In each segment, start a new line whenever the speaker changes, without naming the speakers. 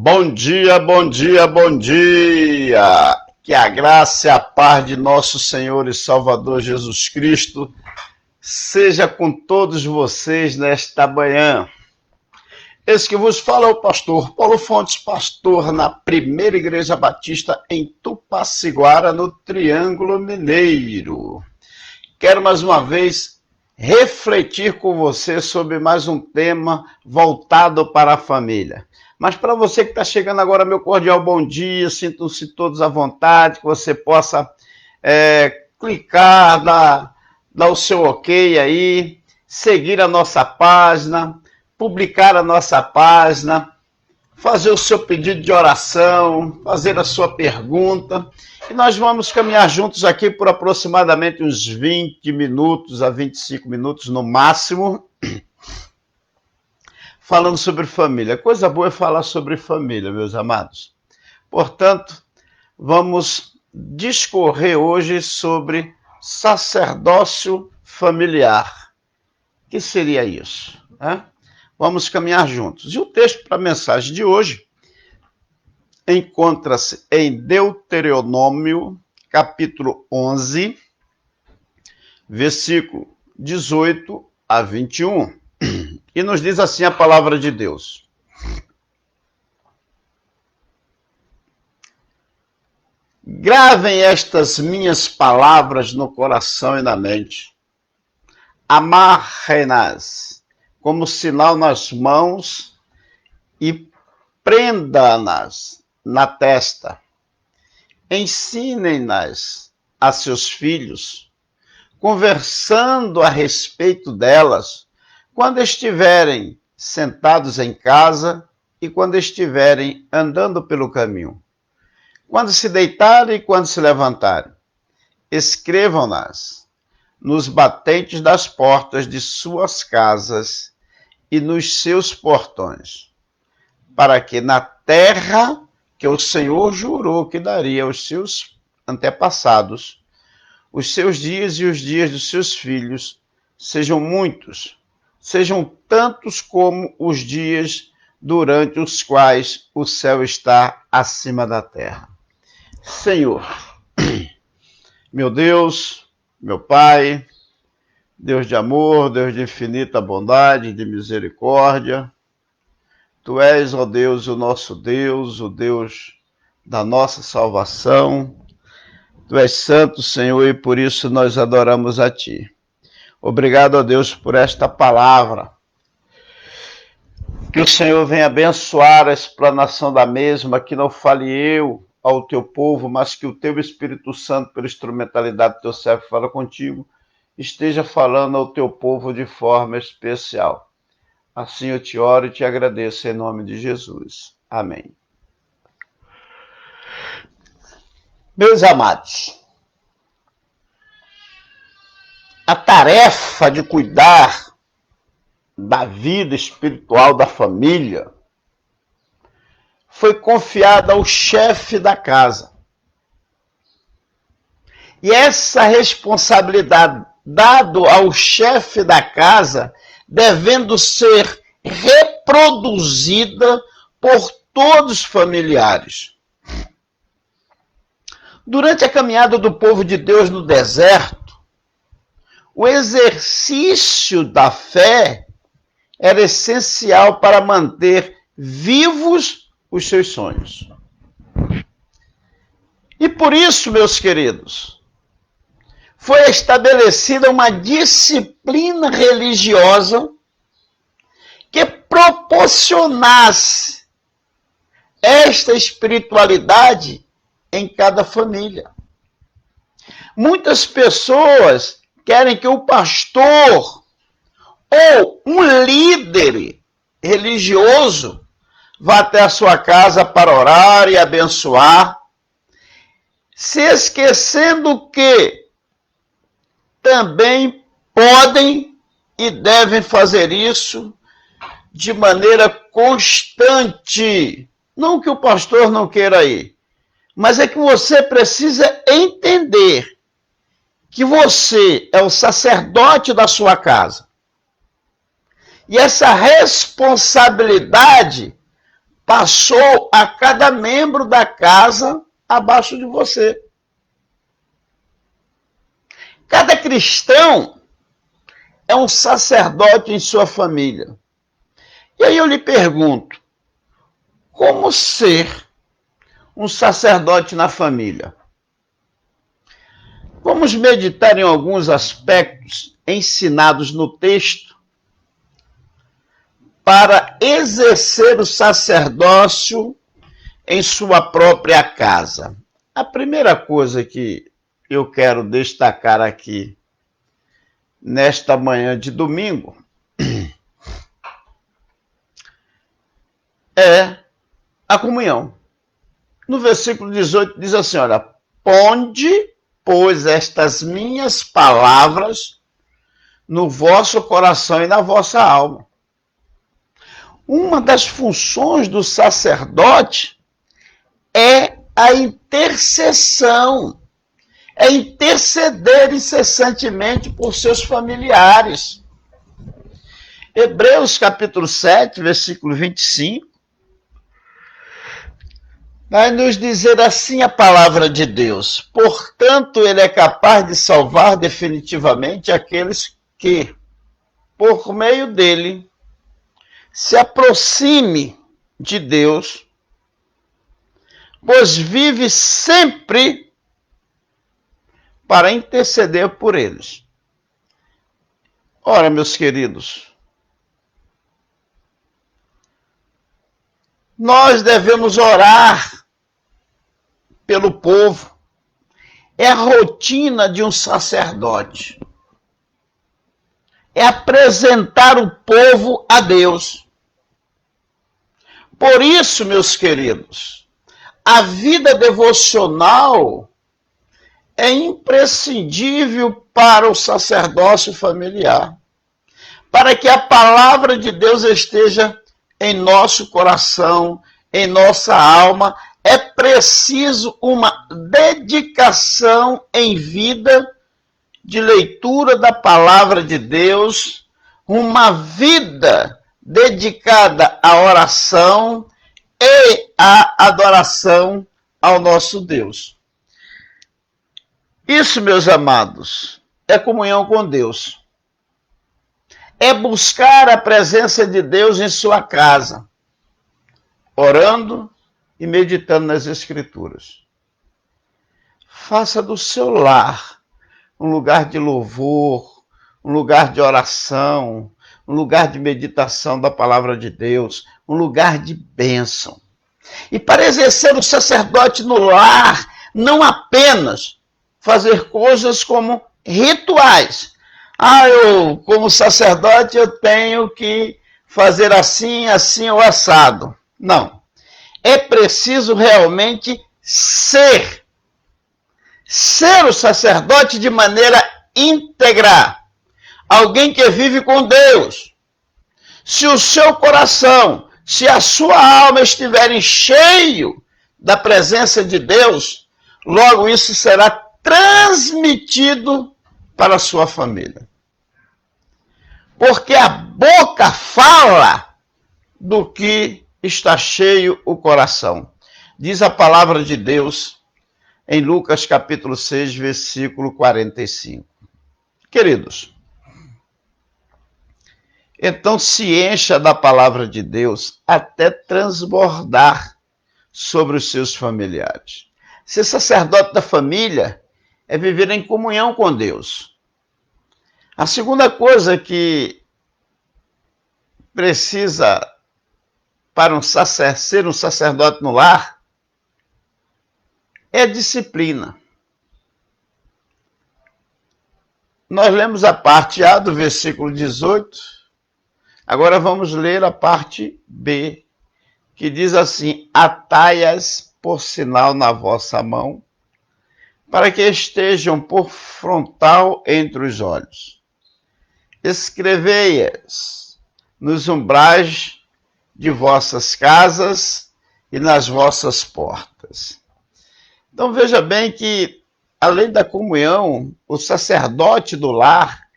Bom dia, bom dia, bom dia! Que a graça e a paz de nosso Senhor e Salvador Jesus Cristo seja com todos vocês nesta manhã. Esse que vos fala é o pastor Paulo Fontes, pastor na Primeira Igreja Batista em Tupaciguara, no Triângulo Mineiro. Quero mais uma vez refletir com você sobre mais um tema voltado para a família. Mas para você que está chegando agora, meu cordial bom dia, sintam-se todos à vontade, que você possa clicar, dar o seu ok aí, seguir a nossa página, publicar a nossa página, fazer o seu pedido de oração, fazer a sua pergunta. E nós vamos caminhar juntos aqui por aproximadamente uns 20 minutos a 25 minutos no máximo, falando sobre família. Coisa boa é falar sobre família, meus amados. Portanto, vamos discorrer hoje sobre sacerdócio familiar. O que seria isso? Vamos caminhar juntos. E o texto para a mensagem de hoje encontra-se em Deuteronômio, capítulo 11, versículo 18 a 21. E nos diz assim a palavra de Deus. Gravem estas minhas palavras no coração e na mente. Amarrem-nas como sinal nas mãos e prenda-nas na testa. Ensinem-nas a seus filhos, conversando a respeito delas, quando estiverem sentados em casa e quando estiverem andando pelo caminho, quando se deitarem e quando se levantarem. Escrevam-nas nos batentes das portas de suas casas e nos seus portões, para que na terra que o Senhor jurou que daria aos seus antepassados, os seus dias e os dias dos seus filhos sejam muitos, sejam tantos como os dias durante os quais o céu está acima da terra. Senhor, meu Deus, meu Pai, Deus de amor, Deus de infinita bondade, de misericórdia, Tu és, ó Deus, o nosso Deus, o Deus da nossa salvação. Tu és santo, Senhor, e por isso nós adoramos a Ti. Obrigado, ó Deus, por esta palavra. Que o Senhor venha abençoar a explanação da mesma, que não fale eu ao Teu povo, mas que o Teu Espírito Santo, pela instrumentalidade do Teu servo, fala contigo, esteja falando ao Teu povo de forma especial. Assim eu te oro e te agradeço em nome de Jesus. Amém. Meus amados, a tarefa de cuidar da vida espiritual da família foi confiada ao chefe da casa. E essa responsabilidade dada ao chefe da casa, devendo ser reproduzida por todos os familiares. Durante a caminhada do povo de Deus no deserto, o exercício da fé era essencial para manter vivos os seus sonhos. E por isso, meus queridos, foi estabelecida uma disciplina religiosa que proporcionasse esta espiritualidade em cada família. Muitas pessoas querem que o pastor ou um líder religioso vá até a sua casa para orar e abençoar, se esquecendo que também podem e devem fazer isso de maneira constante. Não que o pastor não queira ir, mas é que você precisa entender que você é o sacerdote da sua casa. E essa responsabilidade passou a cada membro da casa abaixo de você. Cada cristão é um sacerdote em sua família. E aí eu lhe pergunto, como ser um sacerdote na família? Vamos meditar em alguns aspectos ensinados no texto para exercer o sacerdócio em sua própria casa. A primeira coisa que eu quero destacar aqui nesta manhã de domingo é a comunhão. No versículo 18 diz assim, olha, ponde, pois, estas minhas palavras no vosso coração e na vossa alma. Uma das funções do sacerdote é a intercessão, é interceder incessantemente por seus familiares. Hebreus capítulo 7, versículo 25, vai nos dizer assim a palavra de Deus. Portanto, ele é capaz de salvar definitivamente aqueles que, por meio dele, se aproxime de Deus, pois vive sempre para interceder por eles. Ora, meus queridos, nós devemos orar pelo povo. É a rotina de um sacerdote. É apresentar o povo a Deus. Por isso, meus queridos, a vida devocional é imprescindível para o sacerdócio familiar, para que a palavra de Deus esteja em nosso coração, em nossa alma. É preciso uma dedicação em vida de leitura da palavra de Deus, uma vida dedicada à oração e à adoração ao nosso Deus. Isso, meus amados, é comunhão com Deus. É buscar a presença de Deus em sua casa, orando e meditando nas Escrituras. Faça do seu lar um lugar de louvor, um lugar de oração, um lugar de meditação da palavra de Deus, um lugar de bênção. E para exercer o sacerdote no lar, não apenas fazer coisas como rituais. Eu, como sacerdote, eu tenho que fazer assim, assim ou assado. Não. É preciso realmente ser o sacerdote de maneira íntegra. Alguém que vive com Deus. Se o seu coração, se a sua alma estiverem cheio da presença de Deus, logo isso será transmitido para a sua família. Porque a boca fala do que está cheio o coração. Diz a palavra de Deus em Lucas capítulo 6, versículo 45. Queridos, então se encha da palavra de Deus até transbordar sobre os seus familiares. Ser sacerdote da família é viver em comunhão com Deus. A segunda coisa que precisa para ser um sacerdote no lar é disciplina. Nós lemos a parte A do versículo 18. Agora vamos ler a parte B, que diz assim: atai-as por sinal na vossa mão, para que estejam por frontal entre os olhos. Escrevei-as nos umbrais de vossas casas e nas vossas portas. Então veja bem que, além da comunhão, o sacerdote do lar,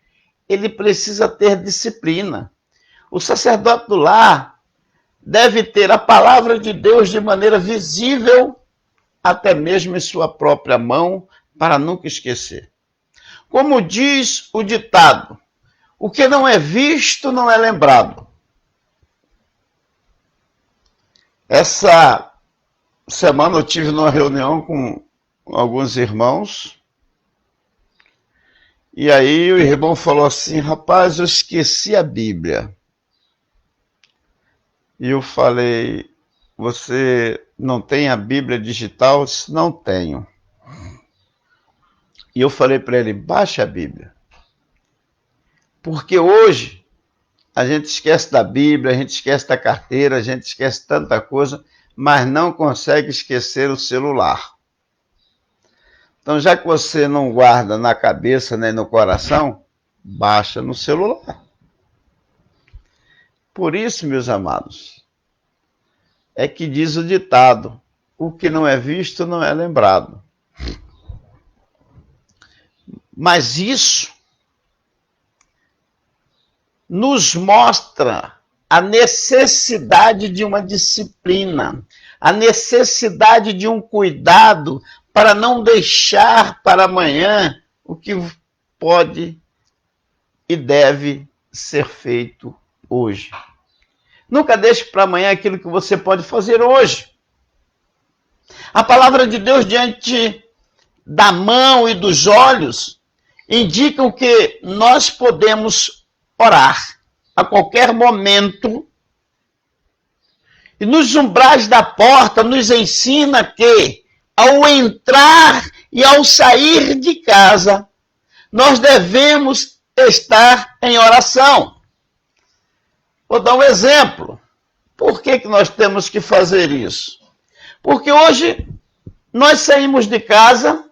ele precisa ter disciplina. O sacerdote do lar deve ter a palavra de Deus de maneira visível, até mesmo em sua própria mão, para nunca esquecer. Como diz o ditado, o que não é visto não é lembrado. Essa semana eu tive numa reunião com alguns irmãos, e aí o irmão falou assim, rapaz, eu esqueci a Bíblia. E eu falei, você não tem a Bíblia digital? Eu disse, não tenho. E eu falei para ele, baixa a Bíblia. Porque hoje a gente esquece da Bíblia, a gente esquece da carteira, a gente esquece tanta coisa, mas não consegue esquecer o celular. Então, já que você não guarda na cabeça nem no coração, baixa no celular. Por isso, meus amados, é que diz o ditado, o que não é visto não é lembrado. Mas isso nos mostra a necessidade de uma disciplina, a necessidade de um cuidado para não deixar para amanhã o que pode e deve ser feito hoje. Nunca deixe para amanhã aquilo que você pode fazer hoje. A palavra de Deus diante da mão e dos olhos indicam que nós podemos orar a qualquer momento. E nos umbrais da porta nos ensina que, ao entrar e ao sair de casa, nós devemos estar em oração. Vou dar um exemplo. Por que nós temos que fazer isso? Porque hoje nós saímos de casa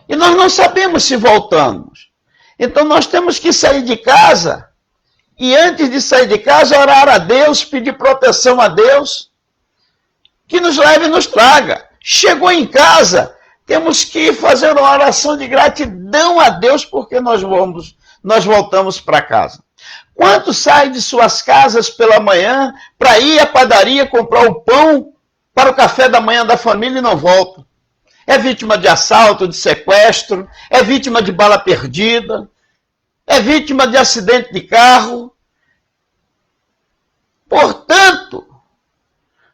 e nós não sabemos se voltamos. Então nós temos que sair de casa e antes de sair de casa orar a Deus, pedir proteção a Deus, que nos leve e nos traga. Chegou em casa, temos que fazer uma oração de gratidão a Deus porque nós voltamos para casa. Quantos saem de suas casas pela manhã para ir à padaria comprar o pão para o café da manhã da família e não voltam? É vítima de assalto, de sequestro, é vítima de bala perdida, é vítima de acidente de carro. Portanto,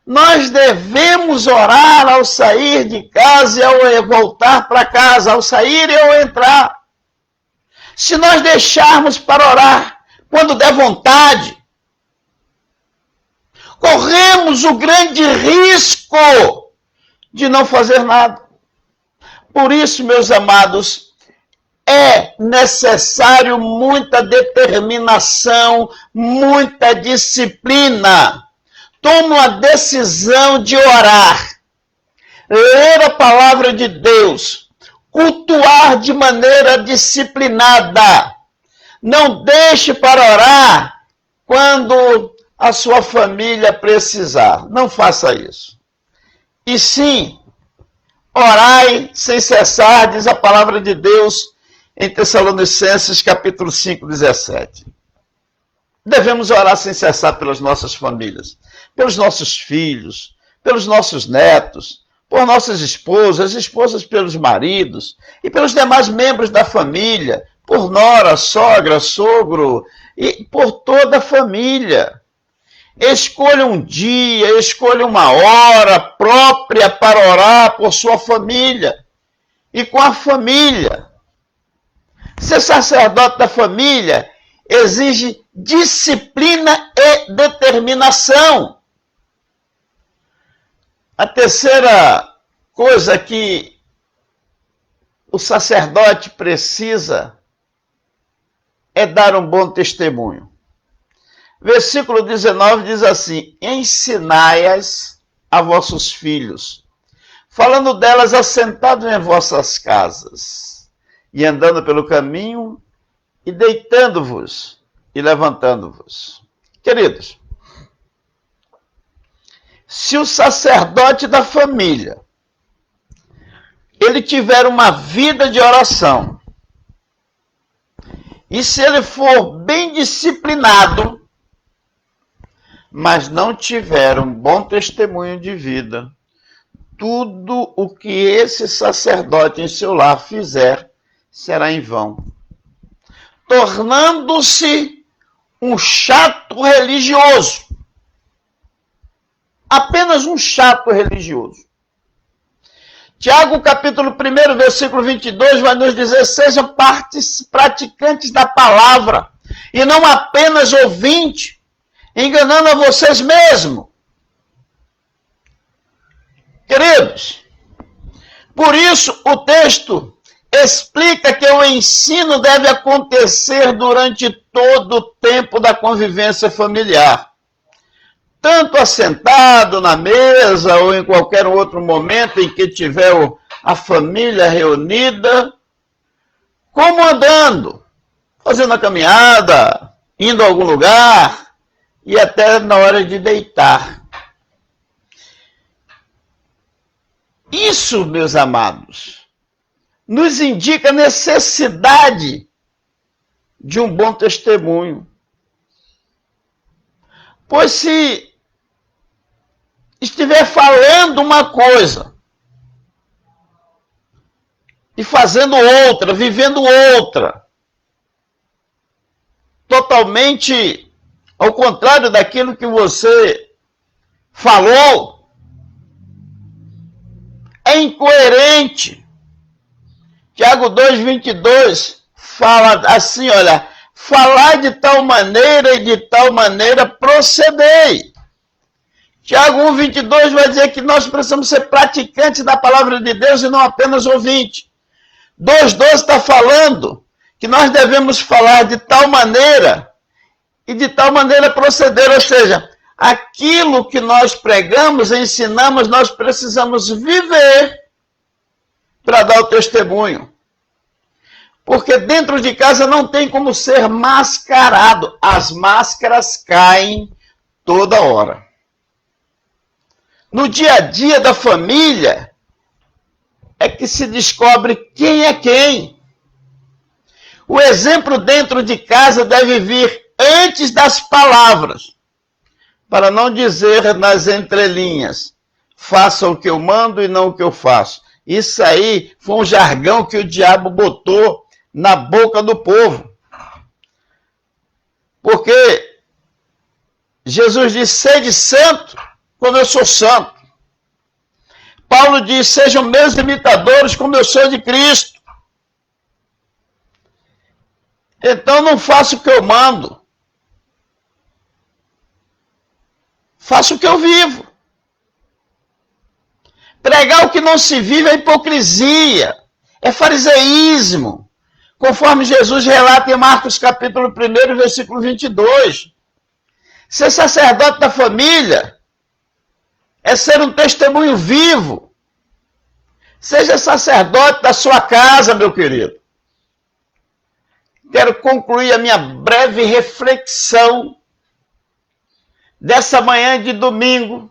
nós devemos orar ao sair de casa e ao voltar para casa, ao sair e ao entrar. Se nós deixarmos para orar quando der vontade, corremos o grande risco de não fazer nada. Por isso, meus amados, é necessário muita determinação, muita disciplina. Toma a decisão de orar, ler a palavra de Deus, cultuar de maneira disciplinada. Não deixe para orar quando a sua família precisar. Não faça isso. E sim, orai sem cessar, diz a palavra de Deus em Tessalonicenses capítulo 5, 17. Devemos orar sem cessar pelas nossas famílias, pelos nossos filhos, pelos nossos netos, por nossas esposas pelos maridos e pelos demais membros da família, por nora, sogra, sogro e por toda a família. Escolha um dia, escolha uma hora própria para orar por sua família e com a família. Ser sacerdote da família exige disciplina e determinação. A terceira coisa que o sacerdote precisa é dar um bom testemunho. Versículo 19 diz assim: ensinai-as a vossos filhos, falando delas assentados em vossas casas, e andando pelo caminho, e deitando-vos e levantando-vos. Queridos, se o sacerdote da família ele tiver uma vida de oração, e se ele for bem disciplinado, mas não tiveram bom testemunho de vida, tudo o que esse sacerdote em seu lar fizer será em vão, tornando-se um chato religioso. Apenas um chato religioso. Tiago, capítulo 1, versículo 22, vai nos dizer: sejam praticantes da palavra, e não apenas ouvintes, enganando a vocês mesmos. Queridos, por isso o texto explica que o ensino deve acontecer durante todo o tempo da convivência familiar. Tanto assentado na mesa ou em qualquer outro momento em que tiver a família reunida, como andando, fazendo a caminhada, indo a algum lugar e até na hora de deitar. Isso, meus amados, nos indica a necessidade de um bom testemunho. Pois se estiver falando uma coisa e fazendo outra, vivendo outra, totalmente ao contrário daquilo que você falou, é incoerente. Tiago 2,22 fala assim, olha: falar de tal maneira e de tal maneira procedei. Tiago 1,22 vai dizer que nós precisamos ser praticantes da palavra de Deus e não apenas ouvintes. 2,12 está falando que nós devemos falar de tal maneira e de tal maneira proceder, ou seja, aquilo que nós pregamos, ensinamos, nós precisamos viver para dar o testemunho. Porque dentro de casa não tem como ser mascarado. As máscaras caem toda hora. No dia a dia da família é que se descobre quem é quem. O exemplo dentro de casa deve vir antes das palavras, para não dizer nas entrelinhas: faça o que eu mando e não o que eu faço. Isso aí foi um jargão que o diabo botou na boca do povo. Porque Jesus disse: sede santo, como eu sou santo. Paulo diz: sejam meus imitadores, como eu sou de Cristo. Então não faço o que eu mando. Faço o que eu vivo. Pregar o que não se vive é hipocrisia, é fariseísmo, conforme Jesus relata em Marcos capítulo 1, versículo 22. Ser sacerdote da família é ser um testemunho vivo. Seja sacerdote da sua casa, meu querido. Quero concluir a minha breve reflexão dessa manhã de domingo,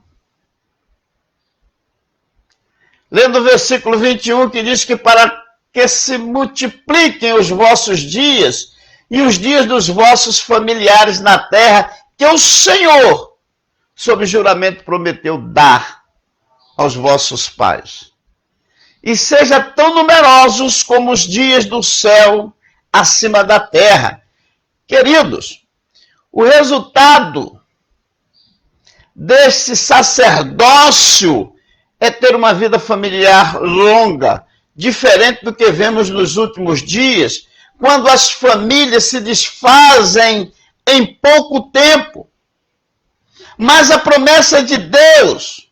lendo o versículo 21, que diz que para que se multipliquem os vossos dias e os dias dos vossos familiares na terra, que o Senhor, sob juramento, prometeu dar aos vossos pais. E seja tão numerosos como os dias do céu acima da terra. Queridos, o resultado desse sacerdócio é ter uma vida familiar longa, diferente do que vemos nos últimos dias, quando as famílias se desfazem em pouco tempo. Mas a promessa de Deus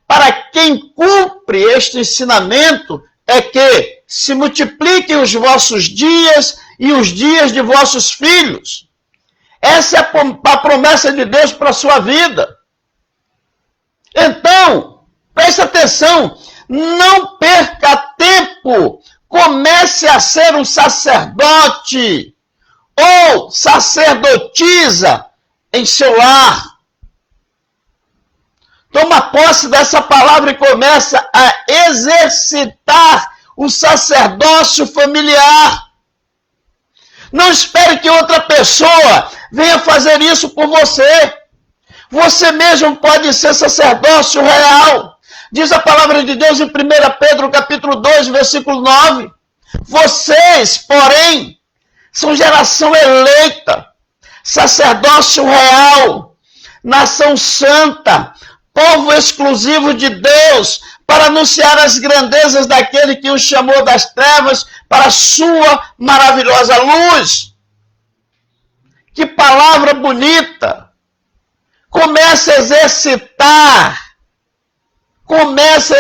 para quem cumpre este ensinamento é que se multipliquem os vossos dias e os dias de vossos filhos. Essa é a promessa de Deus para a sua vida. Então, preste atenção, não perca tempo, comece a ser um sacerdote ou sacerdotisa em seu lar. Toma posse dessa palavra e começa a exercitar o sacerdócio familiar. Não espere que outra pessoa venha fazer isso por você. Você mesmo pode ser sacerdócio real. Diz a palavra de Deus em 1 Pedro, capítulo 2, versículo 9. Vocês, porém, são geração eleita, sacerdócio real, nação santa, povo exclusivo de Deus, para anunciar as grandezas daquele que os chamou das trevas para a sua maravilhosa luz. Que palavra bonita! Comece a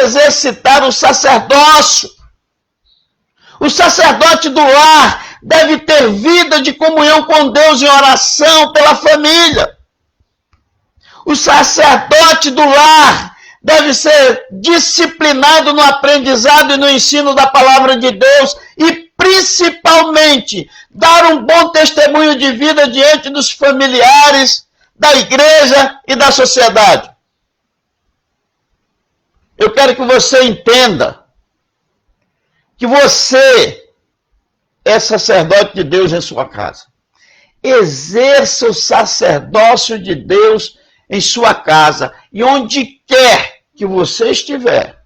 exercitar o sacerdócio. O sacerdote do lar deve ter vida de comunhão com Deus em oração pela família. O sacerdote do lar deve ser disciplinado no aprendizado e no ensino da palavra de Deus e, principalmente, dar um bom testemunho de vida diante dos familiares, da igreja e da sociedade. Eu quero que você entenda que você é sacerdote de Deus em sua casa. Exerça o sacerdócio de Deus em sua casa e onde quer que você estiver.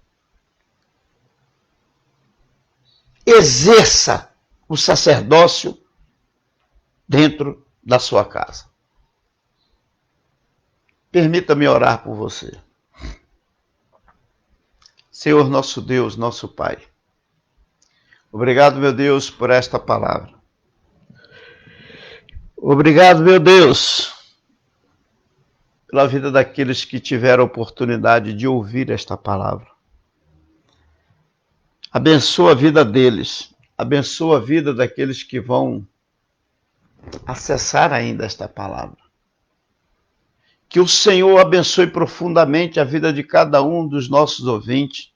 Exerça o sacerdócio dentro da sua casa. Permita-me orar por você. Senhor nosso Deus, nosso Pai, obrigado, meu Deus, por esta palavra. Obrigado, meu Deus, pela vida daqueles que tiveram a oportunidade de ouvir esta palavra. Abençoa a vida deles, abençoa a vida daqueles que vão acessar ainda esta palavra. Que o Senhor abençoe profundamente a vida de cada um dos nossos ouvintes.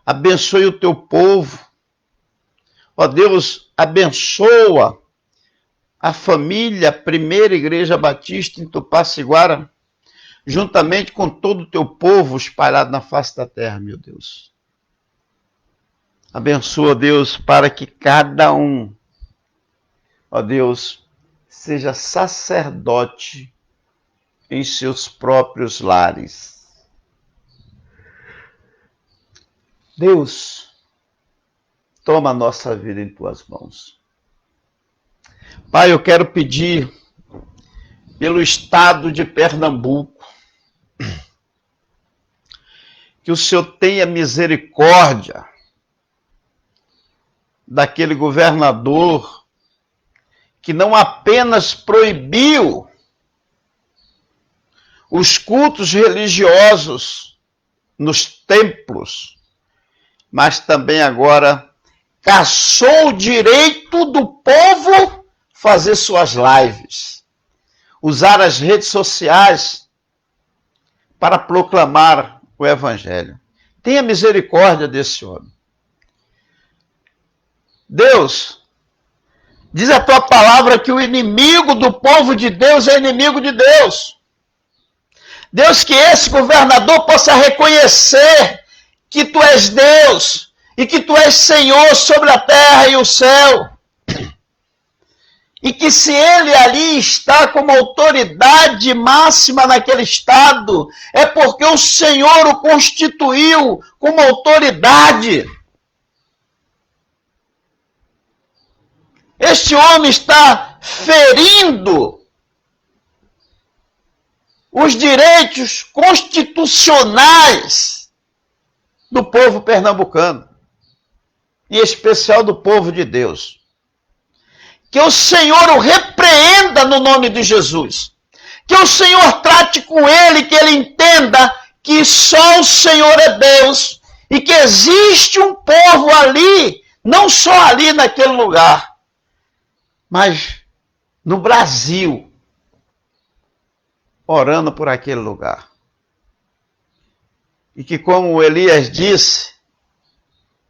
Abençoe o teu povo. Ó Deus, abençoa a família Primeira Igreja Batista em Tupaciguara, juntamente com todo o teu povo espalhado na face da terra, meu Deus. Abençoa, Deus, para que cada um, ó Deus, seja sacerdote em seus próprios lares. Deus, toma a nossa vida em tuas mãos. Pai, eu quero pedir pelo estado de Pernambuco que o Senhor tenha misericórdia daquele governador que não apenas proibiu os cultos religiosos nos templos, mas também agora cassou o direito do povo fazer suas lives, usar as redes sociais para proclamar o Evangelho. Tenha misericórdia desse homem. Deus, diz a tua palavra que o inimigo do povo de Deus é inimigo de Deus. Deus, que esse governador possa reconhecer que tu és Deus e que tu és Senhor sobre a terra e o céu. E que se ele ali está como autoridade máxima naquele estado, é porque o Senhor o constituiu como autoridade. Este homem está ferindo os direitos constitucionais do povo pernambucano, em especial do povo de Deus. Que o Senhor o repreenda no nome de Jesus. Que o Senhor trate com ele, que ele entenda que só o Senhor é Deus e que existe um povo ali, não só ali naquele lugar, mas no Brasil, orando por aquele lugar. E que, como Elias disse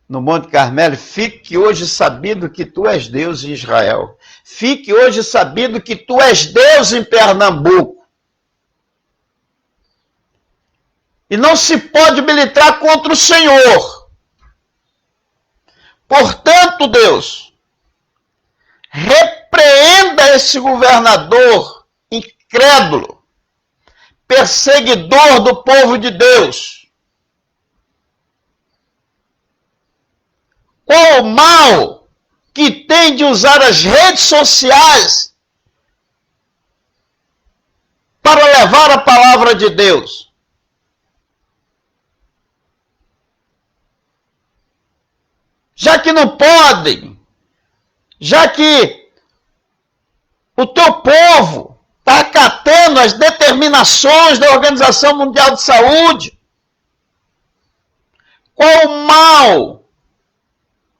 no Monte Carmelo, fique hoje sabido que tu és Deus em Israel. Fique hoje sabido que tu és Deus em Pernambuco. E não se pode militar contra o Senhor. Portanto, Deus, repreenda esse governador incrédulo, perseguidor do povo de Deus? Qual o mal que tem de usar as redes sociais para levar a palavra de Deus? Já que não podem, já que o teu povo está acatando as determinações da Organização Mundial de Saúde, qual o mal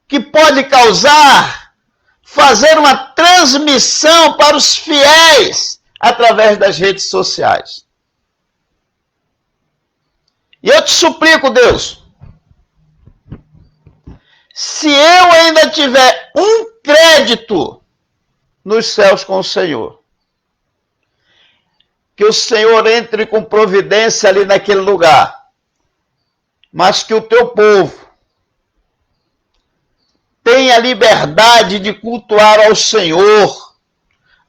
que pode causar fazer uma transmissão para os fiéis através das redes sociais? E eu te suplico, Deus, se eu ainda tiver um crédito nos céus com o Senhor, que o Senhor entre com providência ali naquele lugar, mas que o teu povo tenha liberdade de cultuar ao Senhor,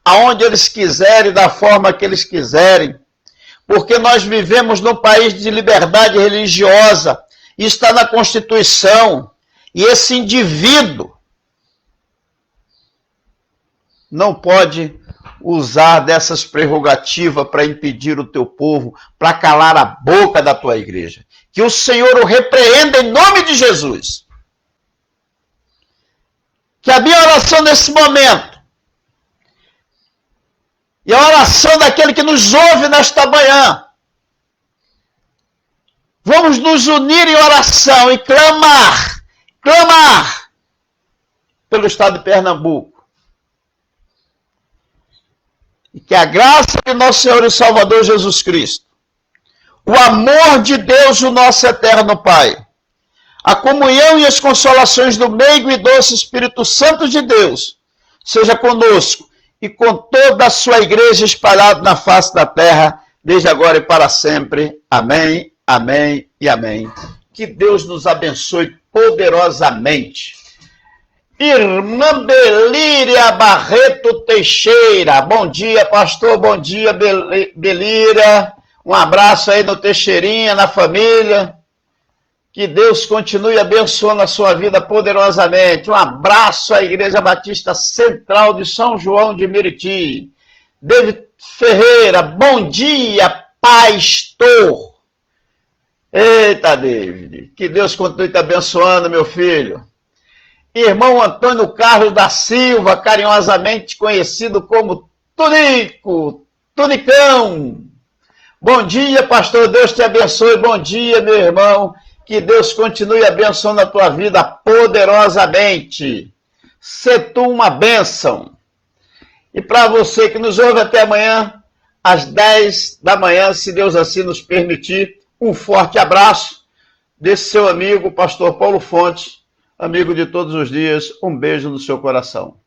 aonde eles quiserem, da forma que eles quiserem, porque nós vivemos num país de liberdade religiosa, e está na Constituição, e esse indivíduo não pode usar dessas prerrogativas para impedir o teu povo, para calar a boca da tua igreja. Que o Senhor o repreenda em nome de Jesus. Que a minha oração nesse momento, e a oração daquele que nos ouve nesta manhã, vamos nos unir em oração e clamar pelo estado de Pernambuco. E que a graça de nosso Senhor e Salvador Jesus Cristo, o amor de Deus, o nosso eterno Pai, a comunhão e as consolações do meigo e doce Espírito Santo de Deus, seja conosco e com toda a sua igreja espalhada na face da terra, desde agora e para sempre. Amém, amém e amém. Que Deus nos abençoe poderosamente. Irmã Belíria Barreto Teixeira, bom dia, pastor, bom dia, Belíria, um abraço aí no Teixeirinha, na família, que Deus continue abençoando a sua vida poderosamente, um abraço à Igreja Batista Central de São João de Meriti. David Ferreira, bom dia, pastor. Eita, David, que Deus continue te abençoando, meu filho. Irmão Antônio Carlos da Silva, carinhosamente conhecido como Tunico, Tunicão. Bom dia, pastor, Deus te abençoe. Bom dia, meu irmão, que Deus continue abençoando a tua vida poderosamente. Sê tu uma bênção. E para você que nos ouve até amanhã, às 10 da manhã, se Deus assim nos permitir, um forte abraço desse seu amigo, pastor Paulo Fontes, amigo de todos os dias, um beijo no seu coração.